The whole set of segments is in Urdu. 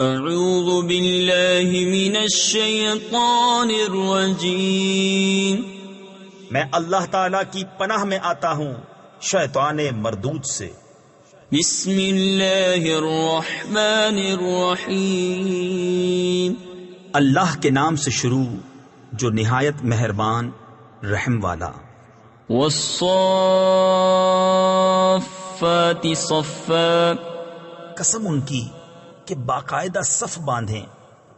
اعوذ باللہ من الشیطان الرجیم، میں اللہ تعالی کی پناہ میں آتا ہوں شیطان مردود سے۔ بسم اللہ الرحمن الرحیم، اللہ کے نام سے شروع جو نہایت مہربان رحم والا۔ والصافات صفا، قسم ان کی کہ باقاعدہ صف باندھیں۔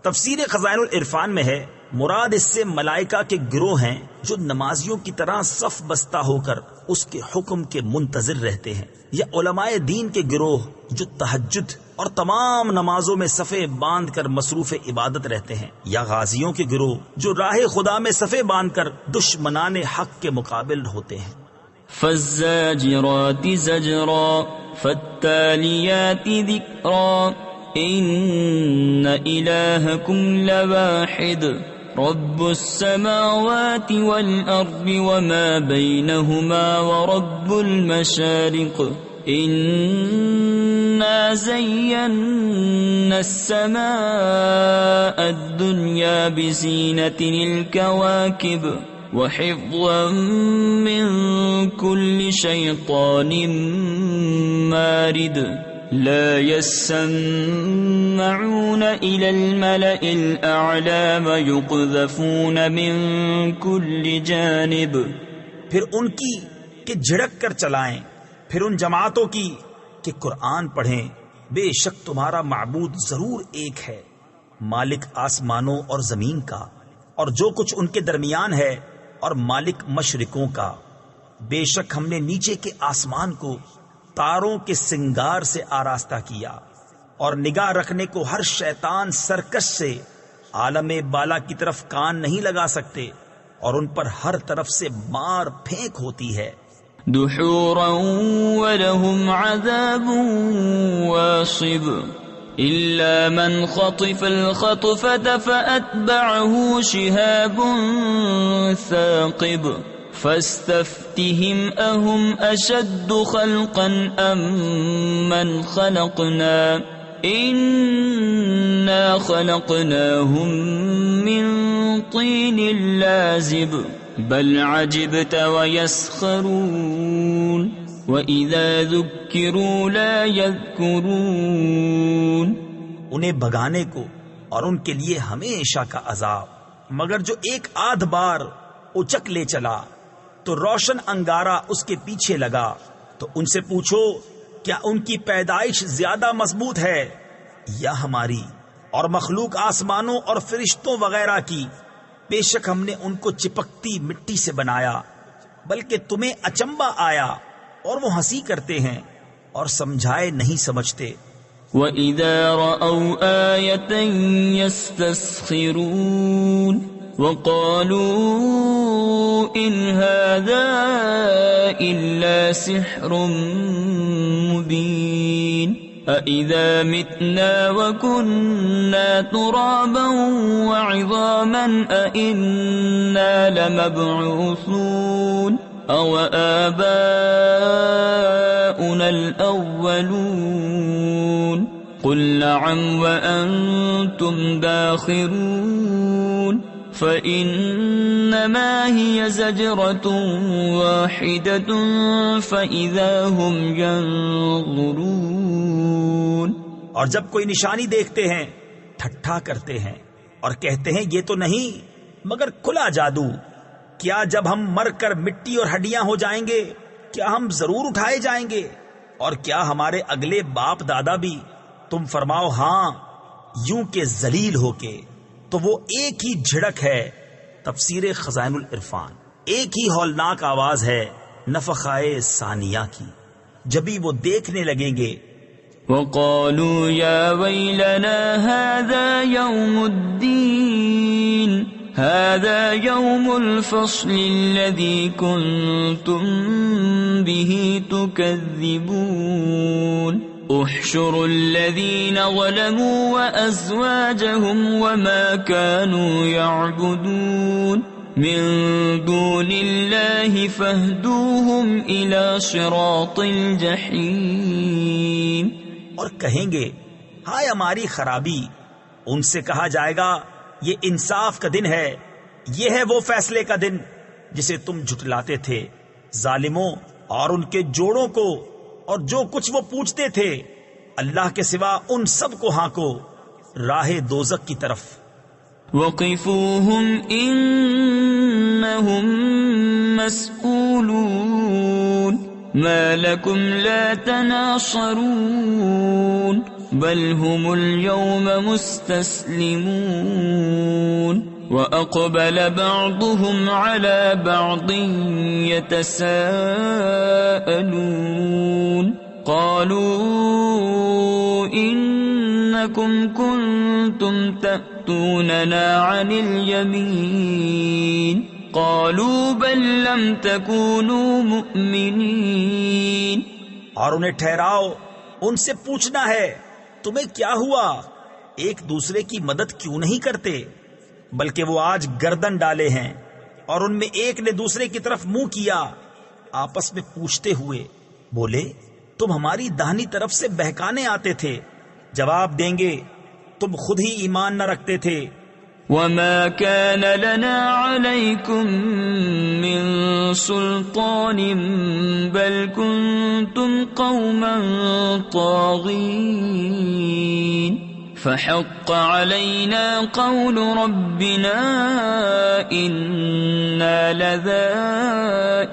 تفسیر خزائن العرفان میں ہے مراد اس سے ملائکہ کے گروہ ہیں جو نمازیوں کی طرح صف بستہ ہو کر اس کے حکم کے منتظر رہتے ہیں، یا علماء دین کے گروہ جو تہجد اور تمام نمازوں میں صفیں باندھ کر مصروف عبادت رہتے ہیں، یا غازیوں کے گروہ جو راہ خدا میں صفیں باندھ کر دشمنان حق کے مقابل ہوتے ہیں۔ فالزاجرات زجرا فالتالیات ذکرا ان الہکم لواحد رب السماوات والارض وما بینہما ورب المشارق انا زینا السماء الدنیا بزینة الكواکب وحفظا من كل شیطان مارد لا يسمعون إلى الملأ الأعلى ويقذفون من كل جانب۔ پھر ان کی کہ جھڑک کر چلائیں، پھر ان جماعتوں کی کہ قرآن پڑھیں۔ بے شک تمہارا معبود ضرور ایک ہے، مالک آسمانوں اور زمین کا اور جو کچھ ان کے درمیان ہے، اور مالک مشرقوں کا۔ بے شک ہم نے نیچے کے آسمان کو تاروں کے سنگار سے آراستہ کیا، اور نگاہ رکھنے کو ہر شیطان سرکش سے عالم بالا کی طرف کان نہیں لگا سکتے، اور ان پر ہر طرف سے مار پھینک ہوتی ہے۔ دحورا ولهم عذاب واصب إلا من خطف الخطفة فأتبعه شهاب ثاقب فاستفتهم أهم أشد خلقا أم من خلقنا إنا خلقناهم من طين لازب بل عجبت ويسخرون وَإِذَا ذُكِّرُوا لَا يَذْكُرُونَ۔ انہیں بھگانے کو اور ان کے لیے ہمیشہ کا عذاب، مگر جو ایک آدھ بار اچک لے چلا تو روشن انگارہ اس کے پیچھے لگا۔ تو ان سے پوچھو کیا ان کی پیدائش زیادہ مضبوط ہے یا ہماری؟ اور مخلوق آسمانوں اور فرشتوں وغیرہ کی، بے شک ہم نے ان کو چپکتی مٹی سے بنایا، بلکہ تمہیں اچنبا آیا اور وہ ہنسی کرتے ہیں اور سمجھائے نہیں سمجھتے۔ وَإِذَا رَأَوْا آيَةً يَسْتَسْخِرُونَ وَقَالُوا إِنْ هَذَا إِلَّا سِحْرٌ مُبِينٌ أَإِذَا مِتْنَا وَكُنَّا تُرَابًا وَعِظَامًا أَإِنَّا لَمَبْعُوثُونَ أَوَ آبَاؤُنَا الْأَوَّلُونَ قُلْ نَعَمْ وَأَنْتُمْ دَاخِرُونَ فَإِنَّمَا هِيَ زَجْرَةٌ وَاحِدَةٌ فَإِذَا هُمْ يَنظُرُونَ۔ اور جب کوئی نشانی دیکھتے ہیں ٹھٹھا کرتے ہیں اور کہتے ہیں یہ تو نہیں مگر کھلا جادو۔ کیا جب ہم مر کر مٹی اور ہڈیاں ہو جائیں گے کیا ہم ضرور اٹھائے جائیں گے؟ اور کیا ہمارے اگلے باپ دادا بھی؟ تم فرماؤ ہاں، یوں کہ ذلیل ہو کے۔ تو وہ ایک ہی جھڑک ہے۔ تفسیر خزائن العرفان۔ ایک ہی ہولناک آواز ہے نفخائے ثانیہ کی، جبھی وہ دیکھنے لگیں گے۔ وَقَالُوا يَا وَيْلَنَا هَذَا يَوْمُ الدِّينِ هَذَا يَوْمُ الْفَصْلِ الَّذِي كُنْتُمْ بِهِ تُكَذِّبُونَ احشروا الذين ظلموا وأزواجهم وما كانوا يعبدون من دون الله فاهدوهم إلى صراط الجحيم۔ اور کہیں گے ہائے ہماری خرابی. ان سے کہا جائے گا یہ انصاف کا دن ہے، یہ ہے وہ فیصلے کا دن جسے تم جھٹلاتے تھے. ظالموں اور ان کے جوڑوں کو اور جو کچھ وہ پوچھتے تھے اللہ کے سوا ان سب کو ہانکو راہ دوزخ کی طرف. وقفوهم إنهم مسئولون ما لكم لا تناصرون بل هم اليوم مستسلمون وأقبل بعضهم على بعض يتساءلون قالوا إنكم كنتم تأتوننا عن اليمين قالوا بل لم تكونوا مؤمنين. اور انہیں ٹھہراؤ، ان سے پوچھنا ہے تمہیں کیا ہوا، ایک دوسرے کی مدد کیوں نہیں کرتے؟ بلکہ وہ آج گردن ڈالے ہیں. اور ان میں ایک نے دوسرے کی طرف منہ کیا آپس میں پوچھتے ہوئے بولے تم ہماری داہنی طرف سے بہکانے آتے تھے. جواب دیں گے تم خود ہی ایمان نہ رکھتے تھے. وما كان لنا عليكم من سلطان بل كنتم قوما طاغين فحق علينا قول ربنا إنا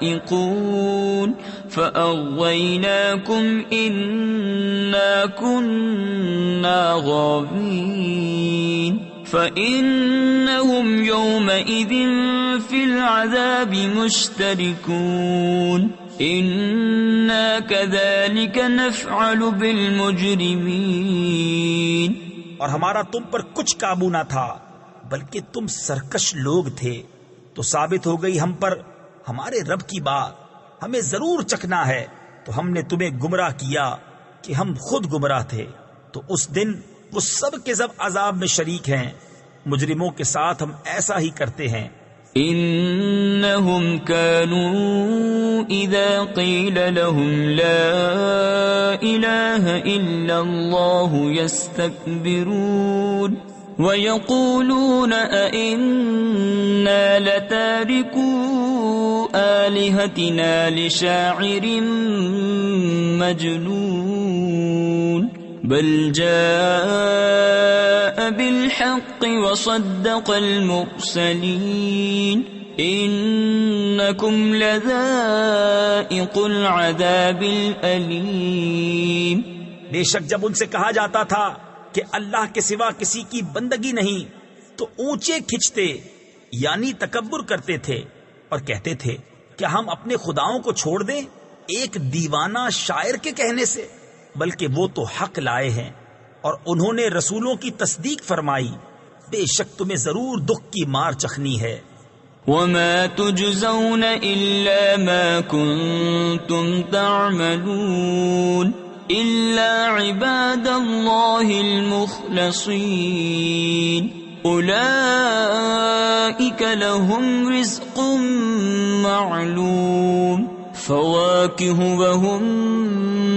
لذائقون فأغويناكم إنا كنا غاوين فإنهم يومئذ في العذاب مشتركون إنا كذلك نفعل بالمجرمين. اور ہمارا تم پر کچھ قابو نہ تھا بلکہ تم سرکش لوگ تھے. تو ثابت ہو گئی ہم پر ہمارے رب کی بات، ہمیں ضرور چکنا ہے. تو ہم نے تمہیں گمراہ کیا کہ ہم خود گمراہ تھے. تو اس دن وہ سب کے سب عذاب میں شریک ہیں. مجرموں کے ساتھ ہم ایسا ہی کرتے ہیں. انہم كانوا اذا قیل لهم لا الہ الا اللہ يستكبرون ويقولون أئنا لتاركو آلهتنا لشاعر مجنون بل جاء بالحق وصدق المرسلين إنكم لذائق العذاب الأليم. بے شک جب ان سے کہا جاتا تھا کہ اللہ کے سوا کسی کی بندگی نہیں تو اونچے کھچتے یعنی تکبر کرتے تھے اور کہتے تھے کیا ہم اپنے خداؤں کو چھوڑ دیں ایک دیوانہ شاعر کے کہنے سے؟ بلکہ وہ تو حق لائے ہیں اور انہوں نے رسولوں کی تصدیق فرمائی. بے شک تمہیں ضرور دکھ کی مار چکھنی ہے. وما تجزون إلا ما كنتم تعملون إلا عباد الله المخلصين أولئك لهم رزق معلوم فواكه وهم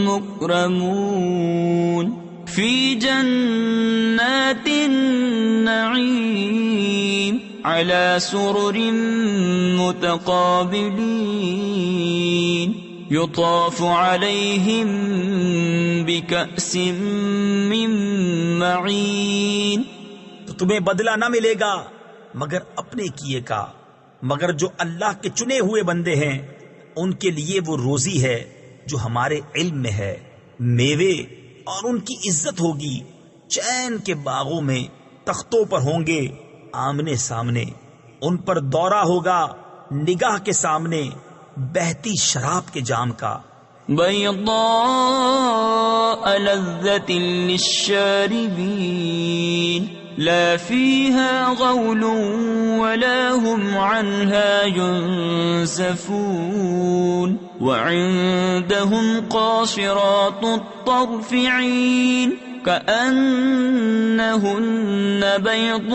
مكرمون في جنات النعيم على سرر متقابلين يطاف عليهم بكأس من معين. تو تمہیں بدلہ نہ ملے گا مگر اپنے کیے کا، مگر جو اللہ کے چنے ہوئے بندے ہیں ان کے لیے وہ روزی ہے جو ہمارے علم میں ہے. میوے اور ان کی عزت ہوگی. چین کے باغوں میں تختوں پر ہوں گے آمنے سامنے. ان پر دورہ ہوگا نگاہ کے سامنے بہتی شراب کے جام کا. بیضاء لذة للشاربین لا فيها غول ولا هم عنها ينزفون وعندهم قاصرات الطرف عين كأنهن بيض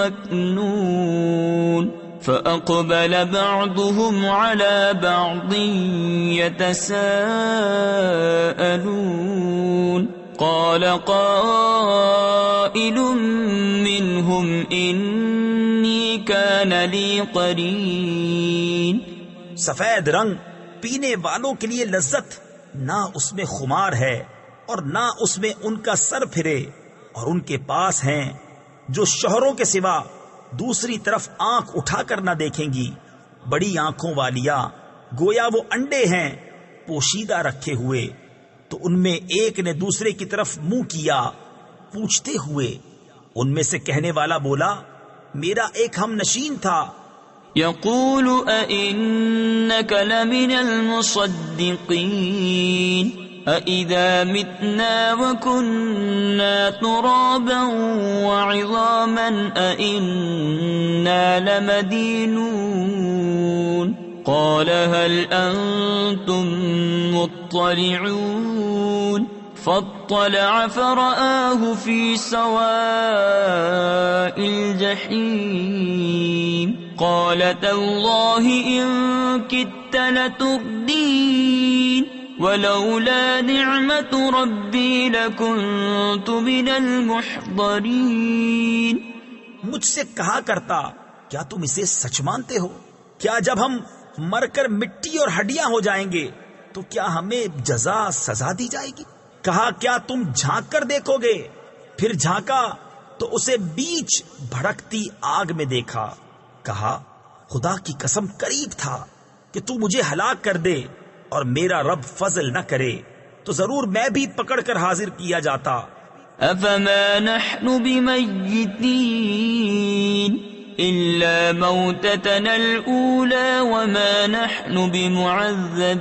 مكنون فأقبل بعضهم على بعض يتساءلون قال قائل منهم إني كان لي قرين. سفید رنگ پینے والوں کے لیے لذت نہ اس میں خمار ہے اور نہ اس میں ان کا سر پھرے، اور ان کے پاس ہیں جو شوہروں کے سوا دوسری طرف آنکھ اٹھا کر نہ دیکھیں گی، بڑی آنکھوں والیا، گویا وہ انڈے ہیں پوشیدہ رکھے ہوئے. تو ان میں ایک نے دوسرے کی طرف منہ کیا پوچھتے ہوئے. ان میں سے کہنے والا بولا، میرا ایک ہم نشین تھا. يقول أئنك لمن المصدقين أإذا متنا وكنا ترابا وعظاما أإنا لمدينون. قال هل أنتم مطلعون. فاطلع فرآه في سواء الجحيم. قال تالله إن كدت لتردين ولولا نعمة ربي لكنت من المحضرين. مجھ سے کہا کرتا، کیا تم اسے سچ مانتے ہو؟ کیا جب ہم مر کر مٹی اور ہڈیاں ہو جائیں گے تو کیا ہمیں جزا سزا دی جائے گی؟ کہا کیا تم جھانک کر دیکھو گے؟ پھر جھانکا تو اسے بیچ بھڑکتی آگ میں دیکھا. کہا خدا کی قسم قریب تھا کہ تو مجھے ہلاک کر دے اور میرا رب فضل نہ کرے تو ضرور میں بھی پکڑ کر حاضر کیا جاتا. افما نحن بمیتین الا موتتنا الاولى وما نحن بمعذبین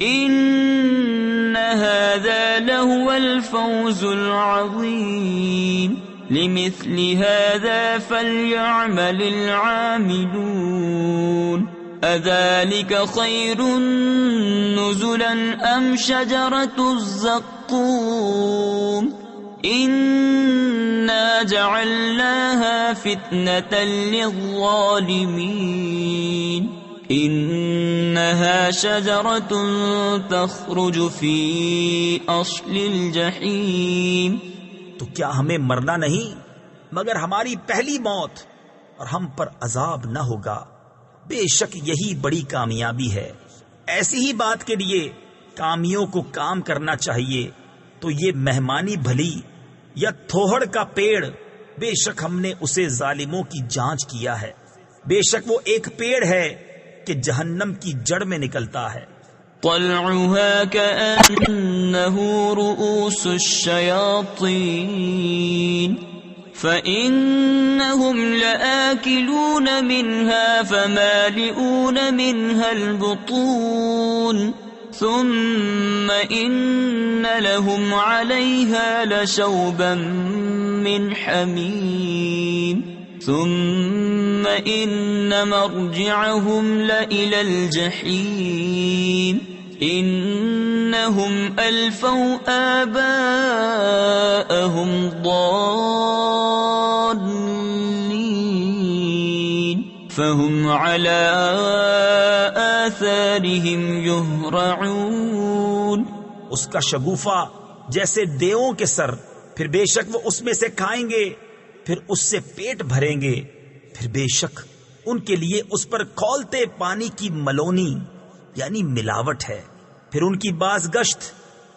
ان هذا لهو الفوز العظیم. لمثل هذا فليعمل العاملون. أذلك خير نزلا أم شجرة الزقوم إنا جعلناها فتنة للظالمين. إنها شجرة تخرج في أصل الجحيم. تو کیا ہمیں مرنا نہیں مگر ہماری پہلی موت، اور ہم پر عذاب نہ ہوگا. بے شک یہی بڑی کامیابی ہے. ایسی ہی بات کے لیے کامیوں کو کام کرنا چاہیے. تو یہ مہمانی بھلی یا تھوہڑ کا پیڑ، بے شک ہم نے اسے ظالموں کی جانچ کیا ہے. بے شک وہ ایک پیڑ ہے کہ جہنم کی جڑ میں نکلتا ہے. طلعها كأنه رؤوس الشياطين فإنهم لآكلون منها فمالئون منها البطون ثم إن لهم عليها لشوبا من حميم ثم إن مرجعهم لإلى الجحيم إنهم ألفوا آباءهم ضالين فهم على آثارهم يهرعون. اس کا شگوفہ جیسے دیووں کے سر، پھر بے شک وہ اس میں سے کھائیں گے، پھر اس سے پیٹ بھریں گے، پھر بے شک ان کے لیے اس پر کھولتے پانی کی ملونی یعنی ملاوٹ ہے. پھر ان کی بازگشت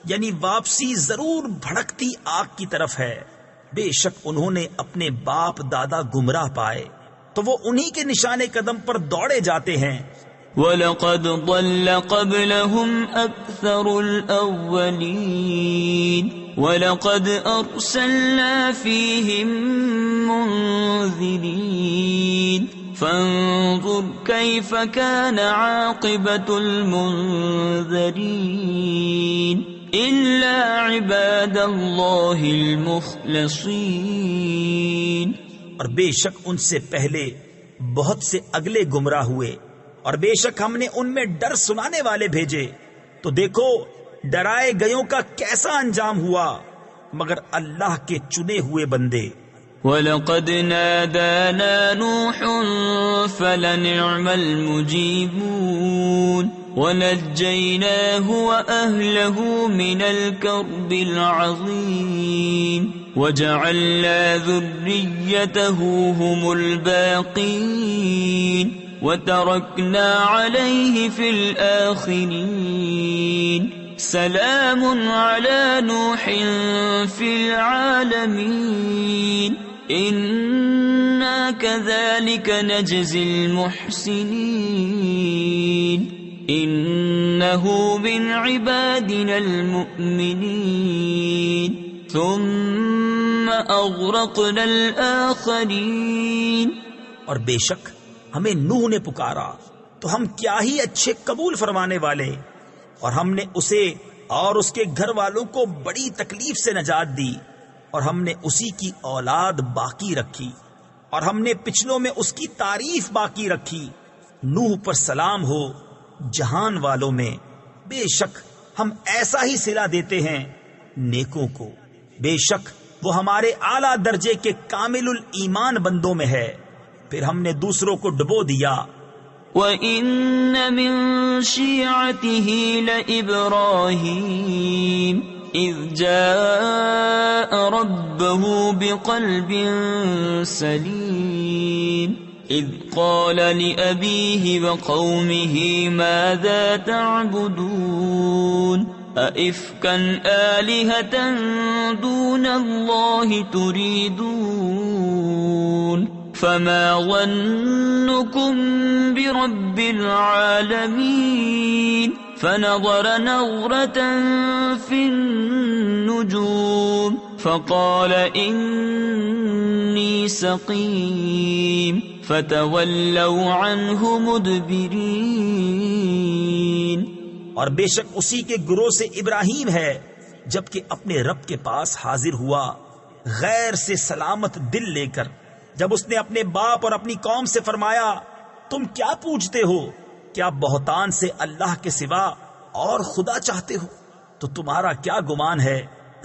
یعنی واپسی ضرور بھڑکتی آگ کی طرف ہے. بے شک انہوں نے اپنے باپ دادا گمراہ پائے تو وہ انہی کے نشانے قدم پر دوڑے جاتے ہیں. وَلَقَدْ ضَلَّ قَبْلَهُمْ أَكْثَرُ الْأَوَّلِينَ وَلَقَدْ أَرْسَلْنَا فِيهِمْ مُنذِرِينَ فَانظُرْ كَيْفَ كَانَ عَاقِبَةُ الْمُنذَرِينَ إِلَّا عِبَادَ اللَّهِ الْمُخْلَصِينَ. اور بے شک ان سے پہلے بہت سے اگلے گمراہ ہوئے، اور بے شک ہم نے ان میں ڈر سنانے والے بھیجے، تو دیکھو ڈرائے گئیوں کا کیسا انجام ہوا مگر اللہ کے چنے ہوئے بندے. وَلَقَدْ نَادَانَا نُوحٌ فَلَنِعْمَ الْمُجِيبُونَ ونجيناه وأهله من الكرب العظيم وجعلنا ذريته هم الباقين وتركنا عليه في الآخرين سلام على نوح في العالمين إنا كذلك نجزي المحسنين إنه من عبادنا المؤمنين ثم أغرقنا الآخرين. اور بے شک ہمیں نوح نے پکارا تو ہم کیا ہی اچھے قبول فرمانے والے، اور ہم نے اسے اور اس کے گھر والوں کو بڑی تکلیف سے نجات دی، اور ہم نے اسی کی اولاد باقی رکھی، اور ہم نے پچھلوں میں اس کی تعریف باقی رکھی. نوح پر سلام ہو جہان والوں میں، بے شک ہم ایسا ہی صلہ دیتے ہیں نیکوں کو، بے شک وہ ہمارے اعلیٰ درجے کے کامل الایمان بندوں میں ہے. پھر ہم نے دوسروں کو ڈبو دیا. وَإِنَّ مِن شِيعَتِهِ لَإِبْرَاهِيمَ إِذْ جَاءَ رَبَّهُ بِقَلْبٍ سَلِيمٍ إِذْ قَالَ لِأَبِيهِ وَقَوْمِهِ مَاذَا تَعْبُدُونَ أَئِفْكًا آلِهَةً دُونَ اللَّهِ تُرِيدُونَ فما ظنكم برب العالمين فنظر نظرة في النجوم فقال إني سقيم فتولوا عنه مدبرين. اور بے شک اسی کے گروہ سے ابراہیم ہے جبکہ اپنے رب کے پاس حاضر ہوا غیر سے سلامت دل لے کر. جب اس نے اپنے باپ اور اپنی قوم سے فرمایا تم کیا پوچھتے ہو؟ کیا بہتان سے اللہ کے سوا اور خدا چاہتے ہو؟ تو تمہارا کیا گمان ہے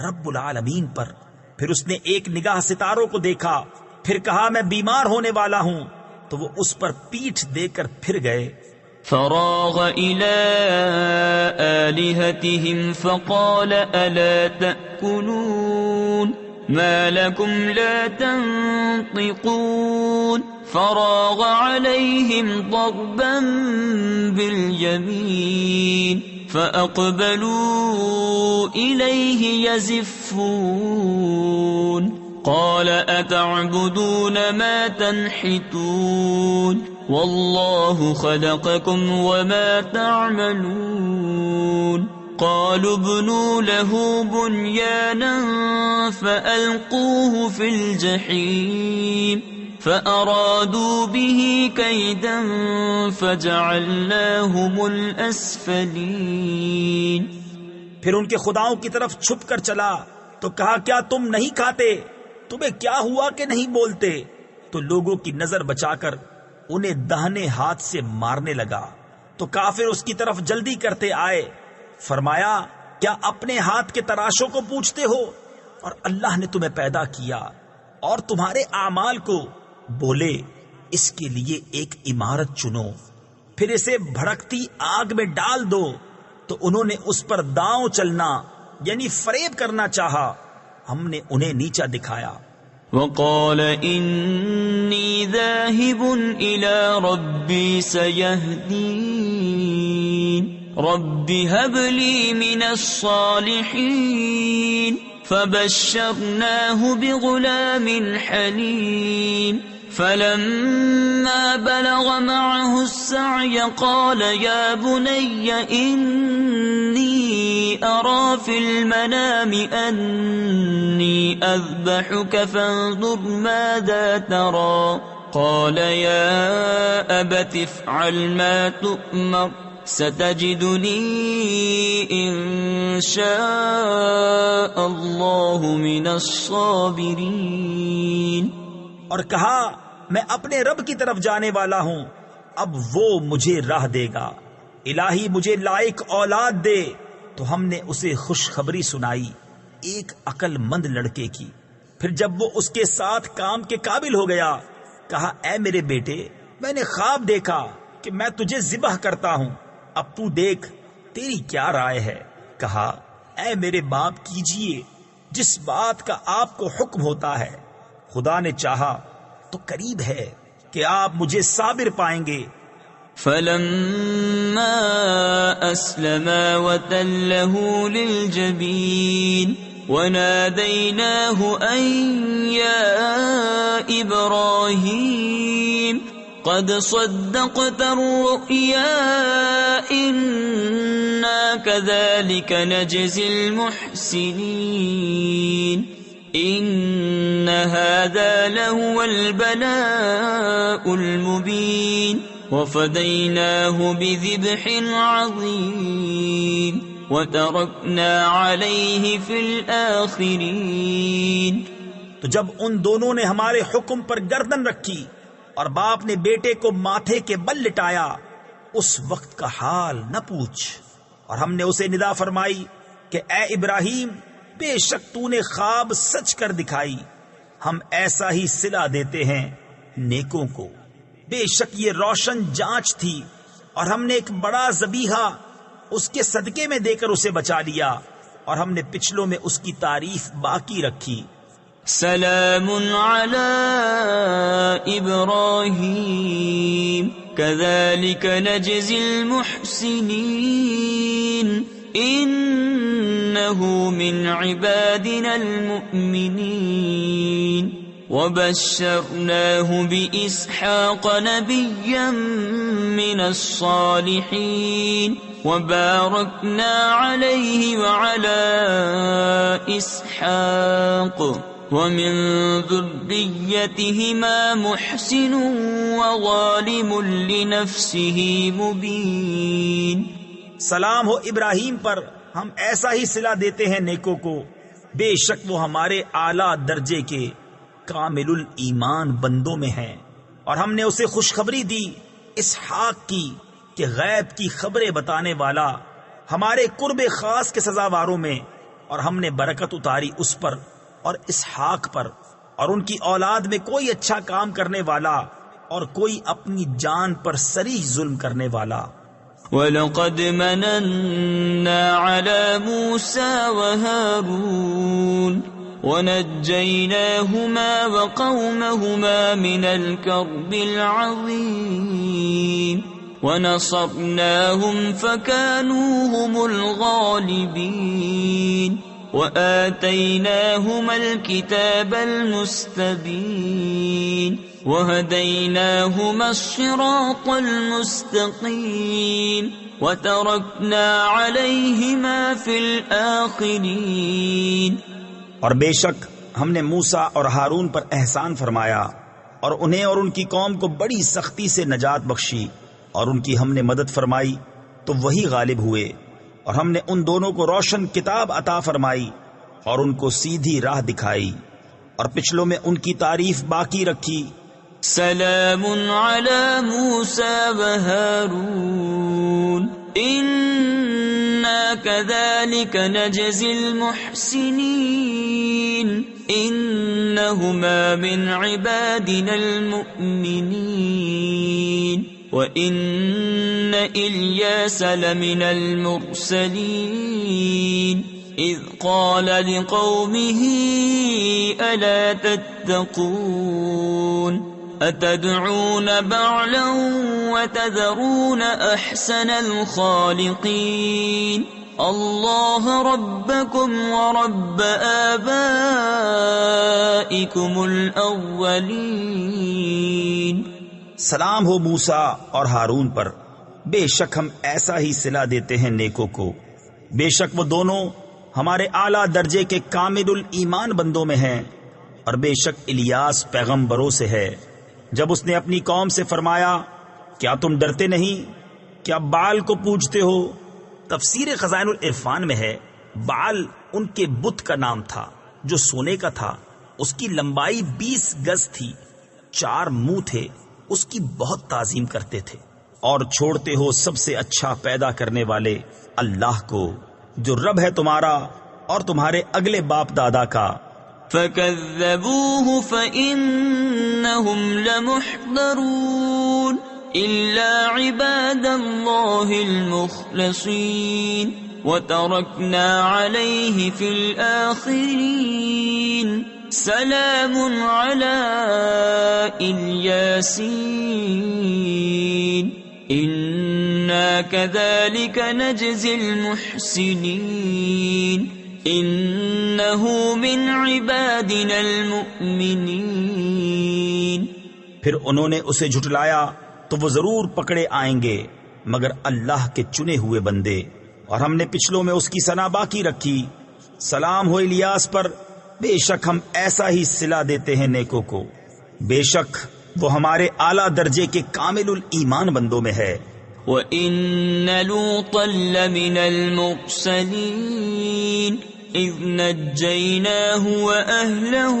رب العالمین پر؟ پھر اس نے ایک نگاہ ستاروں کو دیکھا، پھر کہا میں بیمار ہونے والا ہوں، تو وہ اس پر پیٹھ دے کر پھر گئے. فراغ إلى آلهتهم فقال ألا تأكلون ما لكم لا تنطقون فراغ عليهم ضربا باليمين فأقبلوا إليه يزفون قال أتعبدون ما تنحتون والله خلقكم وما تعملون قالوا ابنوا له بنيانا فألقوه في الجحيم فأرادوا به كيدا فجعلناهم الأسفلين. پھر ان کے خداؤں کی طرف چھپ کر چلا تو کہا کیا تم نہیں کھاتے؟ تمہیں کیا ہوا کہ نہیں بولتے؟ تو لوگوں کی نظر بچا کر انہیں دہنے ہاتھ سے مارنے لگا. تو کافر اس کی طرف جلدی کرتے آئے. فرمایا کیا اپنے ہاتھ کے تراشوں کو پوچھتے ہو؟ اور اللہ نے تمہیں پیدا کیا اور تمہارے اعمال کو. بولے اس کے لیے ایک عمارت چنو، پھر اسے بھڑکتی آگ میں ڈال دو. تو انہوں نے اس پر داؤں چلنا یعنی فریب کرنا چاہا. ہم نے انہیں نیچا دکھایا. وقال إني ذاهب إلى ربي سيهدين رب هب لي من الصالحين فبشرناه بغلام حليم فلما بلغ معه السعي قال يا بني إني أرى في المنام أني أذبحك فانظر ماذا ترى قال يا أبت افعل ما تؤمر ستجدني إن شاء الله من الصابرين. اور کہا میں اپنے رب کی طرف جانے والا ہوں، اب وہ مجھے راہ دے گا. الہی مجھے لائق اولاد دے. تو ہم نے اسے خوشخبری سنائی ایک عقل مند لڑکے کی. پھر جب وہ اس کے ساتھ کام کے قابل ہو گیا کہا اے میرے بیٹے میں نے خواب دیکھا کہ میں تجھے ذبح کرتا ہوں. اب تو دیکھ تیری کیا رائے ہے؟ کہا اے میرے باپ کیجئے جس بات کا آپ کو حکم ہوتا ہے، خدا نے چاہا تو قریب ہے کہ آپ مجھے صابر پائیں گے۔ فلما أسلما وتله للجبين وناديناه أن يا إبراهيم قد صدقت الرؤيا إنا كذلك نجزي المحسنين إن هذا لهو البلاء المبين وفديناه بذبح عظيم وتركنا عليه في الآخرين۔ تو جب ان دونوں نے ہمارے حکم پر گردن رکھی اور باپ نے بیٹے کو ماتھے کے بل لٹایا، اس وقت کا حال نہ پوچھ، اور ہم نے اسے ندا فرمائی کہ اے ابراہیم بے شک تو نے خواب سچ کر دکھائی، ہم ایسا ہی صلہ دیتے ہیں نیکوں کو۔ بے شک یہ روشن جانچ تھی، اور ہم نے ایک بڑا ذبیحہ اس کے صدقے میں دے کر اسے بچا لیا، اور ہم نے پچھلوں میں اس کی تعریف باقی رکھی۔ سلام علی ابراہیم کذالک نجزی المحسنین انہ من عبادنا المؤمنین وبشرناه بإسحاق نبيا من الصالحين وباركنا عليه وعلى إسحاق ومن ذريتهما محسن وظالم لنفسه مبين۔ سلام ہو ابراہیم پر، ہم ایسا ہی صلہ دیتے ہیں نیکوں کو، بے شک وہ ہمارے اعلیٰ درجے کے کامل الایمان بندوں میں ہیں، اور ہم نے اسے خوشخبری دی اسحاق کی کہ غیب کی خبریں بتانے والا ہمارے قرب خاص کے سزاواروں میں، اور ہم نے برکت اتاری اس پر اور اسحاق پر، اور ان کی اولاد میں کوئی اچھا کام کرنے والا اور کوئی اپنی جان پر صریح ظلم کرنے والا۔ وَلَقَدْ مَنَنَّا عَلَى مُوسَى وَهَارُونَ وَنَجَّيْنَاهُمَا وَقَوْمَهُمَا مِنَ الْكَرْبِ الْعَظِيمِ وَنَصَرْنَاهُمْ فَكَانُوا هُمُ الْغَالِبِينَ وَآتَيْنَاهُمَا الْكِتَابَ الْمُسْتَبِينَ وَهَدَيْنَاهُمَا الصِّرَاطَ الْمُسْتَقِيمَ وَتَرَكْنَا عَلَيْهِمَا فِي الْآخِرِينَ۔ اور بے شک ہم نے موسیٰ اور ہارون پر احسان فرمایا، اور انہیں اور ان کی قوم کو بڑی سختی سے نجات بخشی، اور ان کی ہم نے مدد فرمائی تو وہی غالب ہوئے، اور ہم نے ان دونوں کو روشن کتاب عطا فرمائی اور ان کو سیدھی راہ دکھائی، اور پچھلوں میں ان کی تعریف باقی رکھی۔ سلام علی موسیٰ وہارون انا كذلك نجزي المحسنين انہما من عبادنا المؤمنین وَإِنَّ إِلْيَاسَ لَمِنَ الْمُرْسَلِينَ إِذْ قَالَ لِقَوْمِهِ أَلَا تَتَّقُونَ أَتَدْعُونَ بَعْلًا وَتَذَرُونَ أَحْسَنَ الْخَالِقِينَ اللَّهَ رَبَّكُمْ وَرَبَّ آبَائِكُمُ الْأَوَّلِينَ۔ سلام ہو موسیٰ اور ہارون پر، بے شک ہم ایسا ہی صلہ دیتے ہیں نیکوں کو، بے شک وہ دونوں ہمارے اعلیٰ درجے کے کامل الایمان بندوں میں ہیں، اور بے شک الیاس پیغمبروں سے ہے۔ جب اس نے اپنی قوم سے فرمایا کیا تم ڈرتے نہیں، کیا بعل کو پوجتے ہو؟ تفسیر خزائن العرفان میں ہے بعل ان کے بت کا نام تھا جو سونے کا تھا، اس کی لمبائی 20 گز تھی، 4 منہ تھے، اس کی بہت تعظیم کرتے تھے۔ اور چھوڑتے ہو سب سے اچھا پیدا کرنے والے اللہ کو جو رب ہے تمہارا اور تمہارے اگلے باپ دادا کا۔ فَكَذَّبُوهُ فَإِنَّهُمْ لَمُحْضَرُونَ إلا عباد الله المخلصين وتركنا عليه في الآخرين سلام على الياسين إنا كذلك نجزي المحسنين إنه من عبادنا المؤمنين۔ پھر انہوں نے اسے جھٹلایا تو وہ ضرور پکڑے آئیں گے مگر اللہ کے چنے ہوئے بندے، اور ہم نے پچھلوں میں اس کی ثنا باقی رکھی۔ سلام ہو الیاس پر، بے شک ہم ایسا ہی صلہ دیتے ہیں نیکوں کو، بے شک وہ ہمارے اعلیٰ درجے کے کامل الایمان بندوں میں ہے۔ وَإِنَّ لُوطًا لَّمِنَ الْمُرْسَلِينَ إِذْ نَجَّيْنَاهُ وَأَهْلَهُ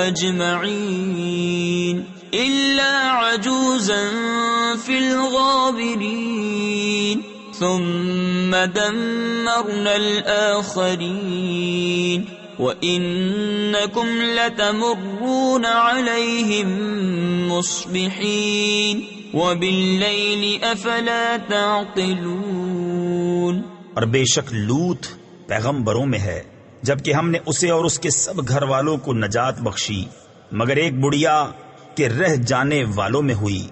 أَجْمَعِينَ إِلَّا عَجُوزًا فِي الْغَابِرِينَ ثُمَّ دَمَّرْنَا الْآخَرِينَ وَإِنَّكُمْ لَتَمُرُّونَ عَلَيْهِمْ مُصْبِحِينَ وَبِاللَّيْلِ أَفَلَا تَعْقِلُونَ۔ اور بے شک لوط پیغمبروں میں ہے، جبکہ ہم نے اسے اور اس کے سب گھر والوں کو نجات بخشی مگر ایک بڑھیا کے رہ جانے والوں میں ہوئی۔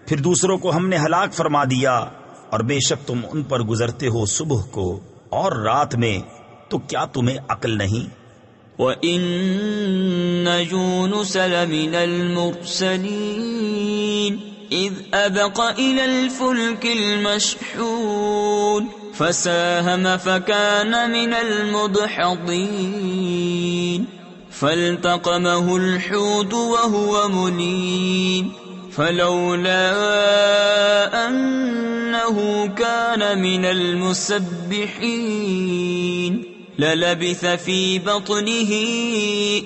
پھر دوسروں کو ہم نے ہلاک فرما دیا، اور بے شک تم ان پر گزرتے ہو صبح کو اور رات میں، تو کیا تمہیں عقل نہیں؟ وَإِنَّ يُونُسَ لَمِنَ الْمُرْسَلِينَ إِذْ أَبَقَ إِلَى الْفُلْكِ الْمَشْحُونِ فَسَاهَمَ فَكَانَ مِنَ الْمُدْحَضِينَ فَالْتَقَمَهُ الْحُوتُ وَهُوَ مُلِيمٌ فَلَوْلَا أَنَّهُ كَانَ مِنَ الْمُسَبِّحِينَ لَلَبِثَ فِي بَطْنِهِ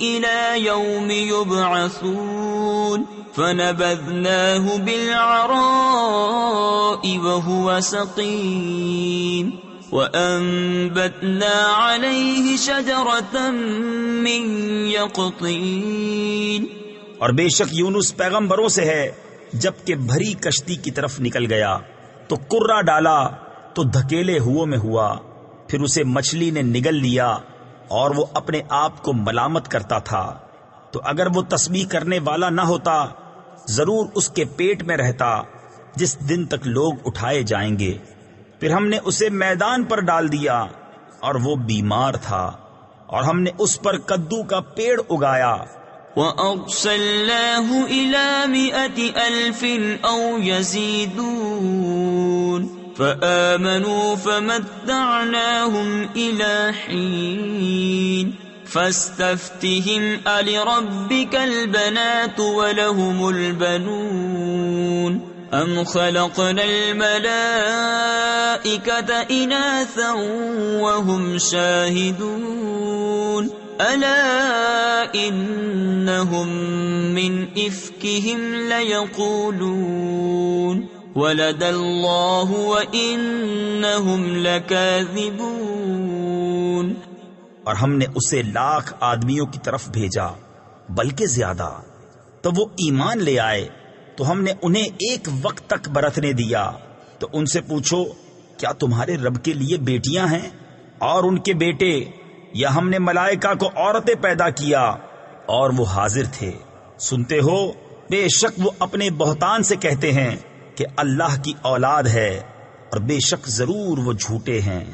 إِلَى يَوْمِ يُبْعَثُونَ فَنَبَذْنَاهُ بِالْعَرَاءِ وَهُوَ سَقِيمٌ وَأَنبَتْنَا عَلَيْهِ شَجَرَةً مِّن يَقْطِينٍ۔ اور بے شک یونس پیغمبروں سے ہے، جبکہ بھری کشتی کی طرف نکل گیا تو کرہ ڈالا تو دھکیلے ہوئے میں ہوا، پھر اسے مچھلی نے نگل لیا اور وہ اپنے آپ کو ملامت کرتا تھا، تو اگر وہ تسبیح کرنے والا نہ ہوتا ضرور اس کے پیٹ میں رہتا جس دن تک لوگ اٹھائے جائیں گے۔ پھر ہم نے اسے میدان پر ڈال دیا اور وہ بیمار تھا، اور ہم نے اس پر کدو کا پیڑ اگایا۔ وَأَرْسَلْنَاهُ إِلَى 100,000 أَوْ يَزِيدُونَ فَآمَنُوا فَمَتَّعْنَاهُمْ إِلَى حِينٍ فَاسْتَفْتِهِمْ أَلِرَبِّكَ الْبَنَاتُ وَلَهُمُ الْبَنُونَ أَمْ خَلَقْنَا الْمَلَائِكَةَ إِنَاثًا وَهُمْ شَاهِدُونَ أَلَا إِنَّهُمْ مِنْ إِفْكِهِمْ لَيَقُولُونَ وَلَدَ اللَّهُ وَإِنَّهُمْ لَكَاذِبُونَ۔ اور ہم نے اسے 1,00,000 آدمیوں کی طرف بھیجا بلکہ زیادہ، تو وہ ایمان لے آئے تو ہم نے انہیں ایک وقت تک برتنے دیا۔ تو ان سے پوچھو کیا تمہارے رب کے لیے بیٹیاں ہیں اور ان کے بیٹے، یا ہم نے ملائکہ کو عورتیں پیدا کیا اور وہ حاضر تھے؟ سنتے ہو بے شک وہ اپنے بہتان سے کہتے ہیں کہ اللہ کی اولاد ہے، اور بے شک ضرور وہ جھوٹے ہیں۔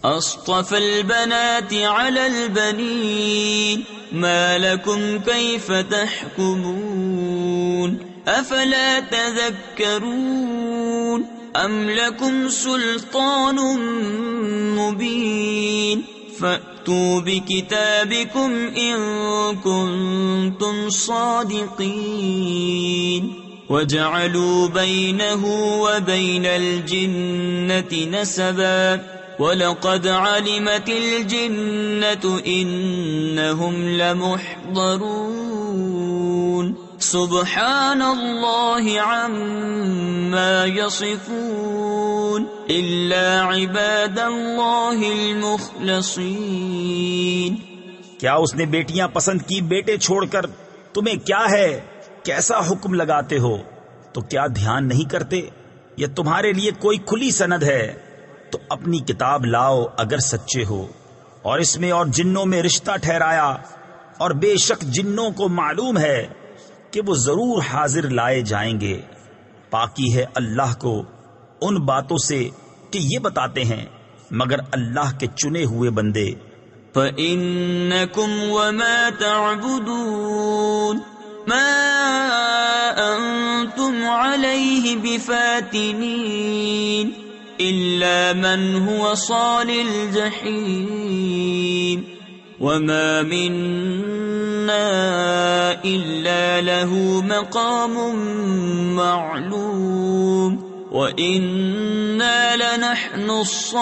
أَصْطَفَى الْبَنَاتِ عَلَى الْبَنِينَ مَا لَكُمْ كَيْفَ تَحْكُمُونَ أَفَلَا تَذَكَّرُونَ أَمْ لَكُمْ سُلْطَانٌ مُبِينٌ فَأْتُوا بِكِتَابِكُمْ إِن كُنتُمْ صَادِقِينَ وَجَعَلُوا بَيْنَهُ وَبَيْنَ الْجِنَّةِ نَسَبًا وَلَقَدْ عَلِمَتِ الْجِنَّةُ إِنَّهُمْ لَمُحْضَرُونَ سُبْحَانَ اللَّهِ عَمَّا يَصِفُونَ إِلَّا عِبَادَ اللَّهِ الْمُخْلَصِينَ۔ کیا اس نے بیٹیاں پسند کی بیٹے چھوڑ کر؟ تمہیں کیا ہے؟ کیسا حکم لگاتے ہو؟ تو کیا دھیان نہیں کرتے؟ یہ تمہارے لیے کوئی کھلی سند ہے تو اپنی کتاب لاؤ اگر سچے ہو، اور اس میں اور جنوں میں رشتہ ٹھہرایا، اور بے شک جنوں کو معلوم ہے کہ وہ ضرور حاضر لائے جائیں گے۔ پاکی ہے اللہ کو ان باتوں سے کہ یہ بتاتے ہیں، مگر اللہ کے چنے ہوئے بندے۔ فَإِنَّكُمْ وَمَا تَعْبُدُونَ مَا أَنْتُمْ عَلَيْهِ بِفَاتِنِينَ إِلَّا مَنْ هُوَ صَالِ الْجَحِيمِ وَمَا مِنَّا إِلَّا لَهُ مَقَامٌ مَعْلُومٌ وَإِنَّا لَنَحْنُ الصَّافُّونَ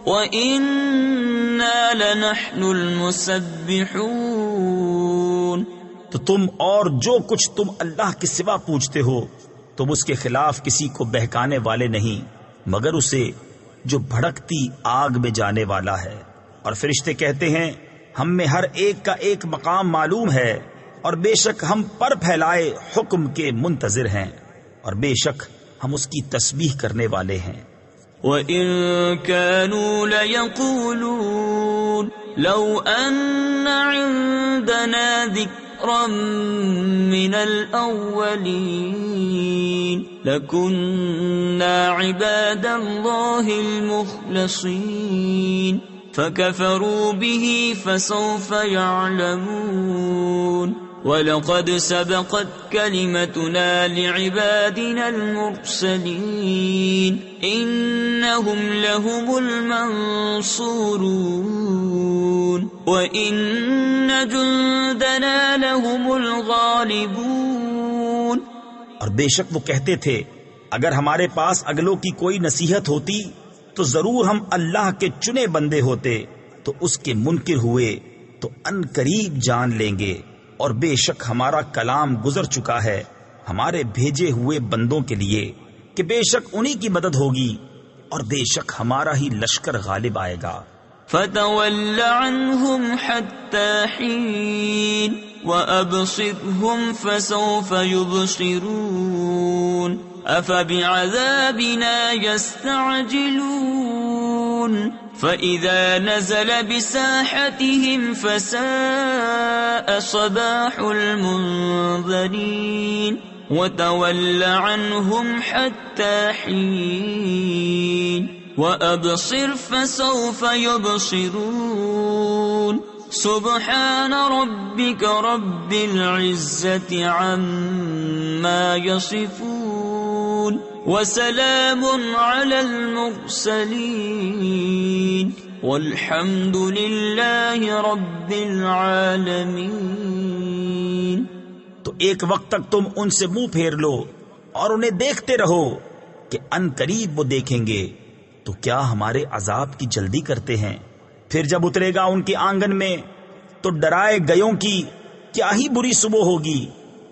وَإِنَّا لَنَحْنُ الْمُسَبِّحُونَ۔ تو تم اور جو کچھ تم اللہ کے سوا پوچھتے ہو تم اس کے خلاف کسی کو بہکانے والے نہیں مگر اسے جو بھڑکتی آگ میں جانے والا ہے۔ اور فرشتے کہتے ہیں ہم میں ہر ایک کا ایک مقام معلوم ہے، اور بے شک ہم پر پھیلائے حکم کے منتظر ہیں، اور بے شک ہم اس کی تسبیح کرنے والے ہیں۔ وَإِن كَانُوا لَيَقُولُونَ لَوْ أَنَّ عِندَنَا ذِكْرًا مِّنَ الْأَوَّلِينَ لَكُنَّا عِبَادَ اللَّهِ الْمُخْلَصِينَ فَكَفَرُوا بِهِ فَسَوْفَ يَعْلَمُونَ وَلَقَدْ سَبَقَتْ كَلِمَتُنَا لِعِبَادِنَا الْمُرْسَلِينَ إِنَّهُمْ لَهُمُ الْمَنْصُورُونَ وَإِنَّ جُنْدَنَا لَهُمُ الْغَالِبُونَ۔ اور بے شک وہ کہتے تھے اگر ہمارے پاس اگلوں کی کوئی نصیحت ہوتی تو ضرور ہم اللہ کے چنے بندے ہوتے، تو اس کے منکر ہوئے تو ان قریب جان لیں گے، اور بے شک ہمارا کلام گزر چکا ہے ہمارے بھیجے ہوئے بندوں کے لیے کہ بے شک انہی کی مدد ہوگی، اور بے شک ہمارا ہی لشکر غالب آئے گا۔ فَتَوَلَّ عَنْهُمْ حَتَّى حِينٍ وَأَبْصِرْهُمْ فَسَوْفَ يُبْصِرُونَ أَفَبِعَذَابِنَا يَسْتَعْجِلُونَ فَإِذَا نَزَلَ بِسَاحَتِهِمْ فَسَاءَ صَبَاحُ الْمُنذَرِينَ وَتَوَلَّ عَنْهُمْ حَتَّى حِينٍ وَأَبْصِرْ فَسَوْفَ يُبْصِرُونَ سُبْحَانَ رَبِّكَ رَبِّ الْعِزَّةِ عَمَّا يَصِفُونَ وَسَلَامٌ عَلَى الْمُرْسَلِينَ وَالْحَمْدُ لِلَّهِ رَبِّ الْعَالَمِينَ۔ تو ایک وقت تک تم ان سے منہ پھیر لو اور انہیں دیکھتے رہو کہ ان قریب وہ دیکھیں گے، تو کیا ہمارے عذاب کی جلدی کرتے ہیں؟ پھر جب اترے گا ان کے آنگن میں تو ڈرائے گیوں کی کیا ہی بری صبح ہوگی۔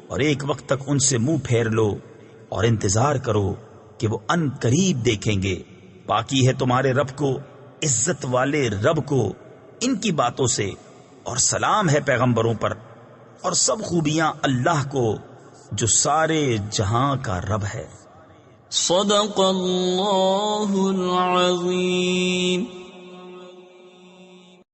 اور ایک وقت تک ان سے منہ پھیر لو اور انتظار کرو کہ وہ ان قریب دیکھیں گے۔ پاکی ہے تمہارے رب کو، عزت والے رب کو ان کی باتوں سے، اور سلام ہے پیغمبروں پر، اور سب خوبیاں اللہ کو جو سارے جہاں کا رب ہے۔ صدق اللہ العظیم۔